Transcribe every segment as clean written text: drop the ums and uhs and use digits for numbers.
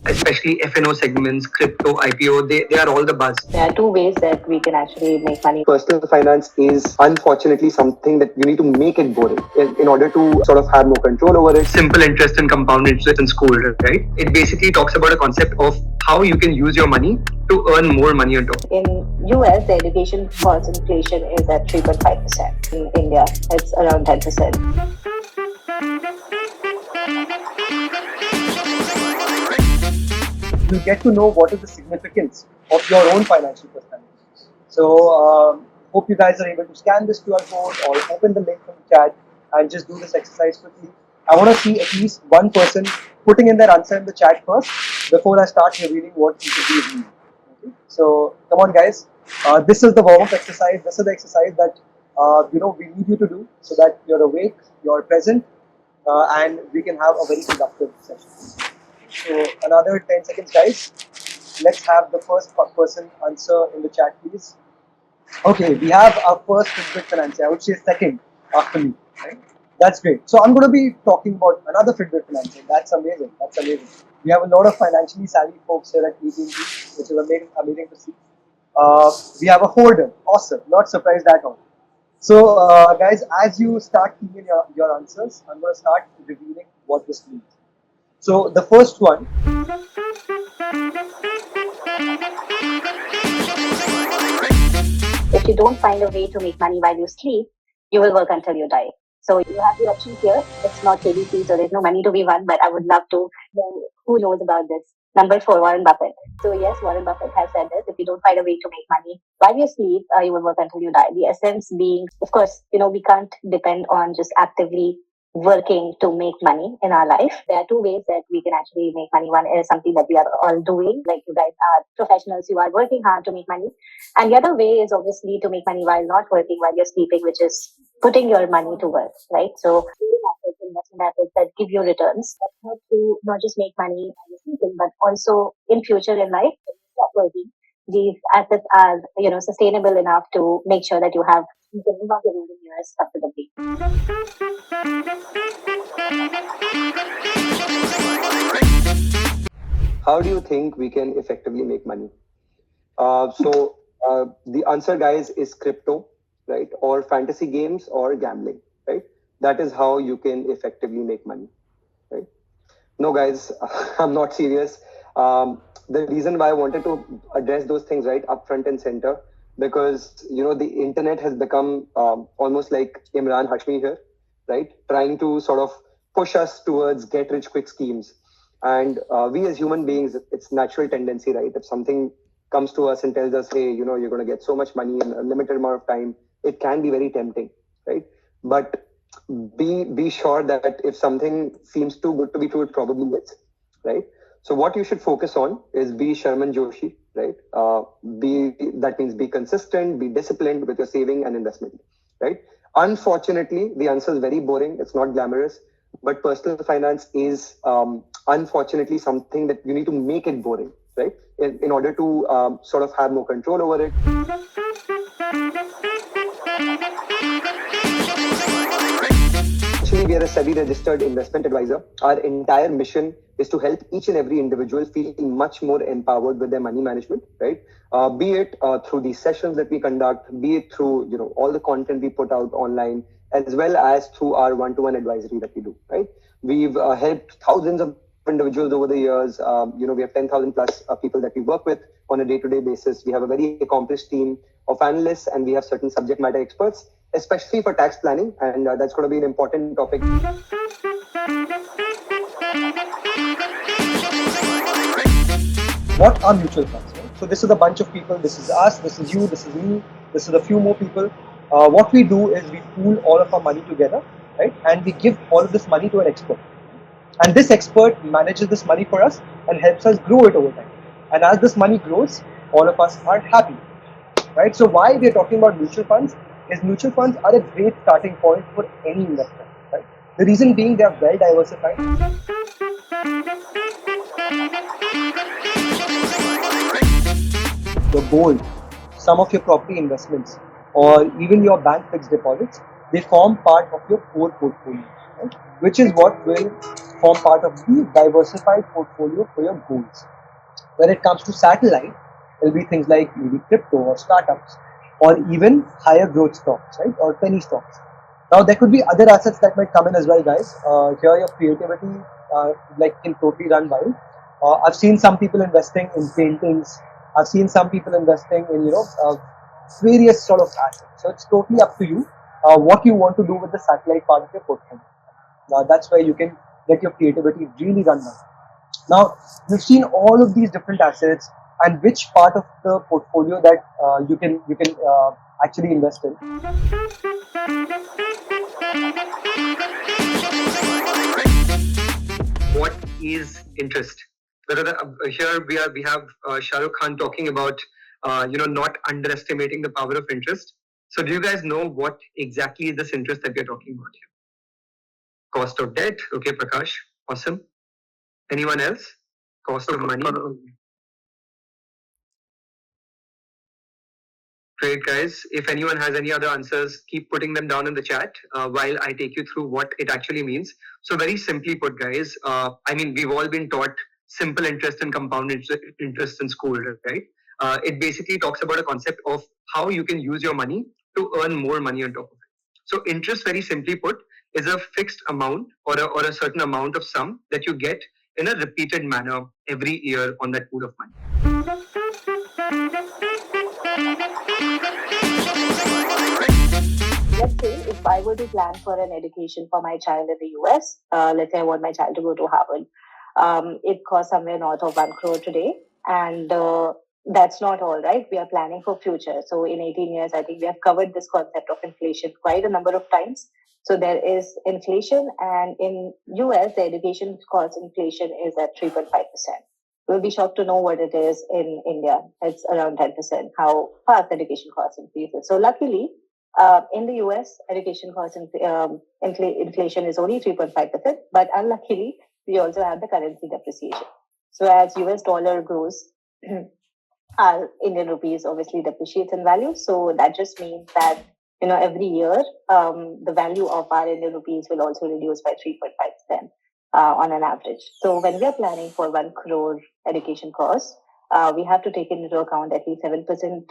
Especially FNO segments, crypto, IPO, they are all the buzz. There are two ways that we can actually make money. Personal finance is unfortunately something that you need to make it boring in order to sort of have more control over it. Simple interest and compound interest in school, right? It basically talks about a concept of how you can use your money to earn more money on top. In US, the education cost inflation is at 3.5%. In India, it's around 10%. You get to know what is the significance of your own financial personality. So, hope you guys are able to scan this QR code or open the link from the chat and just do this exercise quickly. I want to see at least one person putting in their answer in the chat first before I start revealing what each of these mean. Okay? So, come on, guys. This is the warm-up exercise. This is the exercise that we need you to do so that you're awake, you're present, and we can have a very productive session. So another 10 seconds, guys. Let's have the first person answer in the chat, please. Okay, we have our first Fitbit financier. I would say second after me. Right? That's great. So I'm going to be talking about another Fitbit financier. That's amazing. That's amazing. We have a lot of financially savvy folks here at AT&T, which is amazing to see. We have a holder. Awesome. Not surprised at all. So, guys, as you start giving your answers, I'm going to start revealing what this means. So the first one, if you don't find a way to make money while you sleep, you will work until you die. So you have the option here. It's not KBC, so there's no money to be won, but I would love to know who knows about this. Number 4, Warren Buffett. So yes, Warren Buffett has said this. If you don't find a way to make money while you sleep, you will work until you die. The essence being, of course, we can't depend on just actively working to make money in our life. There are two ways that we can actually make money. One is something that we are all doing, like you guys are professionals, you are working hard to make money. And the other way is obviously to make money while not working, while you're sleeping, which is putting your money to work, right? So investment assets that give you returns that help you not just make money while you're sleeping, but also in future in life, when you stop working, these assets are, sustainable enough to make sure that you can live out your golden years comfortably. How do you think we can effectively make money? The answer, guys, is crypto, right? Or fantasy games or gambling, right? That is how you can effectively make money, right? No, guys, I'm not serious. The reason why I wanted to address those things right up front and center, because the internet has become almost like Imran Hashmi here, right? Trying to sort of push us towards get rich quick schemes. And we as human beings, it's natural tendency, right? If something comes to us and tells us, hey, you're going to get so much money in a limited amount of time, it can be very tempting, right? But be sure that if something seems too good to be true, it probably is, right? So what you should focus on is be Sharman Joshi, right? That means be consistent, be disciplined with your saving and investment, right? Unfortunately, the answer is very boring. It's not glamorous, but personal finance is unfortunately something that you need to make it boring, right? In order to sort of have more control over it. Actually, we are a SEBI registered investment advisor. Our entire mission is to help each and every individual feel much more empowered with their money management, right? Be it through these sessions that we conduct, be it through all the content we put out online, as well as through our one-to-one advisory that we do, right? We've helped thousands of individuals over the years. We have 10,000 plus people that we work with on a day-to-day basis. We have a very accomplished team of analysts, and we have certain subject matter experts, especially for tax planning, and that's going to be an important topic. What are mutual funds? Right? So this is a bunch of people. This is us. This is you. This is me. This is a few more people. What we do is we pool all of our money together, right? And we give all of this money to an expert. And this expert manages this money for us and helps us grow it over time. And as this money grows, all of us are happy, right? So why we are talking about mutual funds is mutual funds are a great starting point for any investor, right? The reason being they are well diversified. Your gold, some of your property investments, or even your bank fixed deposits they form part of your core portfolio, right? Which is what will form part of the diversified portfolio for your goals. When it comes to satellite, it'll be things like maybe crypto or startups or even higher growth stocks, right? Or penny stocks. Now there could be other assets that might come in as well, guys. Here your creativity can totally run wild. I've seen some people investing in paintings. I've seen some people investing in various sort of assets. So it's totally up to you what you want to do with the satellite part of your portfolio. That's where you can let your creativity really run wild. Now, we've seen all of these different assets and which part of the portfolio that you can actually invest in. What is interest? Here we have Shah Rukh Khan talking about not underestimating the power of interest. So do you guys know what exactly is this interest that we're talking about here? Cost of debt. Okay, Prakash. Awesome. Anyone else? Cost of money. Great, guys. If anyone has any other answers, keep putting them down in the chat while I take you through what it actually means. So very simply put, guys, we've all been taught simple interest and compound interest in school, right? It basically talks about a concept of how you can use your money to earn more money on top of it. So interest, very simply put, is a fixed amount or a certain amount of sum that you get in a repeated manner every year on that pool of money. Let's say if I were to plan for an education for my child in the US, let's say I want my child to go to Harvard, it costs somewhere north of 1 crore today. And that's not all, right? We are planning for future. So in 18 years, I think we have covered this concept of inflation quite a number of times. So there is inflation, and in US, the education cost inflation is at 3.5%. You'll be shocked to know what it is in India. It's around 10%, how fast education cost increases. So luckily, in the US, education cost inflation is only 3.5%, but unluckily, we also have the currency depreciation. So as US dollar grows, our Indian rupees obviously depreciates in value. So that just means that every year the value of our Indian rupees will also reduce by 3.5% on an average. So when we are planning for 1 crore education cost, we have to take into account at least 7%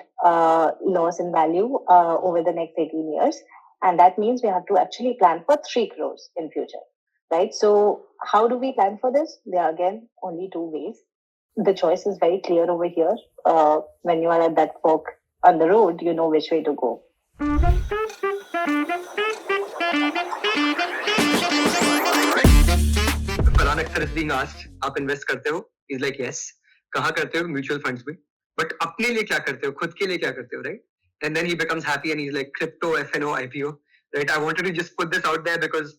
loss in value over the next 18 years. And that means we have to actually plan for 3 crores in future, right? So how do we plan for this? There are again only two ways. The choice is very clear over here. When you are at that fork on the road, you know which way to go. Farhan Akhtar is being asked, आप invest करते हो? He's like, yes. कहाँ करते हो? Mutual funds में. But अपने लिए क्या करते हो? खुद के लिए क्या करते हो, right? And then he becomes happy and he's like, crypto, FNO, IPO, right? I wanted to just put this out there because,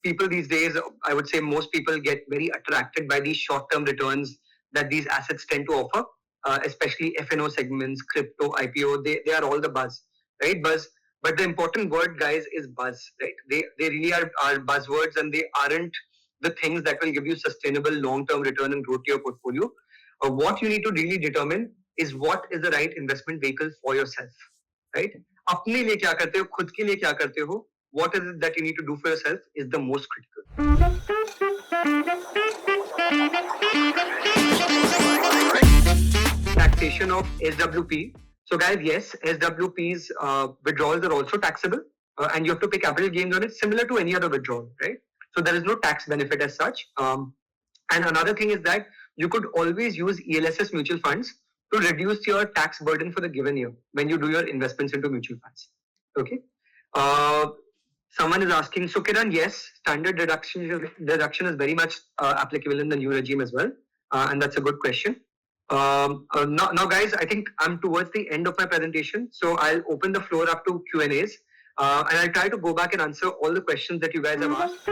people these days, I would say most people get very attracted by these short-term returns that these assets tend to offer, especially FNO segments, crypto, IPO, they are all the buzz, right? Buzz. But the important word, guys, is buzz, right? They really are buzzwords, and they aren't the things that will give you sustainable long-term return and growth to your portfolio. What you need to really determine is what is the right investment vehicle for yourself, right? अपने लिए क्या करते हो, खुद के लिए क्या करते हो, what is it that you need to do for yourself is the most critical. Taxation of SWP. So guys, yes, SWP's withdrawals are also taxable, and you have to pay capital gains on it, similar to any other withdrawal, right? So there is no tax benefit as such. And another thing is that you could always use ELSS mutual funds to reduce your tax burden for the given year when you do your investments into mutual funds. Okay. Someone is asking, so Kiran, yes, standard deduction is very much applicable in the new regime as well. And that's a good question. Now, guys, I think I'm towards the end of my presentation. So I'll open the floor up to Q&As. And I'll try to go back and answer all the questions that you guys have asked.